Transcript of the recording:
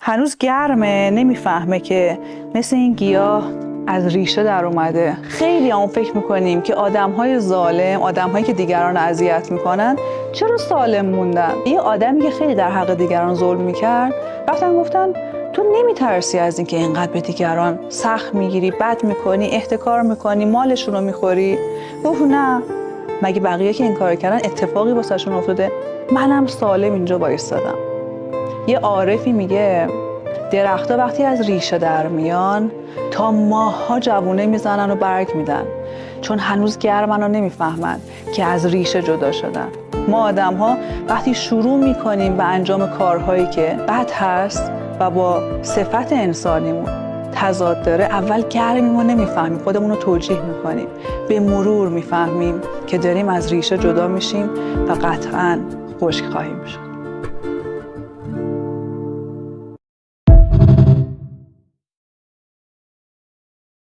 هنوز گرمه، نمیفهمه که مثل این گیاه از ریشه در اومده. خیلی هم فکر میکنیم که آدم‌های ظالم، آدم‌هایی که دیگران اذیت میکنن چرا سالم موندن. یه آدمی که خیلی در حق دیگران ظلم میکرد رفتن گفتن تو نمیترسی از این که اینقدر به دیگران سخت میگیری، بد میکنی، احتکار میکنی، مالشون رو میخوری؟ گفت نه، مگه بقیه که این کار کردن اتفاقی واسهشون افتاده؟ منم سالم اینجا وایستادم. یه عارفی میگه درخت‌ها وقتی از ریشه در میان تا ماه‌ها جوونه میزنن و برگ میدن، چون هنوز گرمن و نمیفهمن که از ریشه جدا شدن. ما آدم‌ها وقتی شروع میکنیم به انجام کارهایی که بد هست و با صفت انسانیمون تضاد داره، اول گرمیم و نمیفهمیم، خودمون رو توجیه میکنیم، به مرور میفهمیم که داریم از ریشه جدا میشیم و قطعاً خشک خواهیم شد.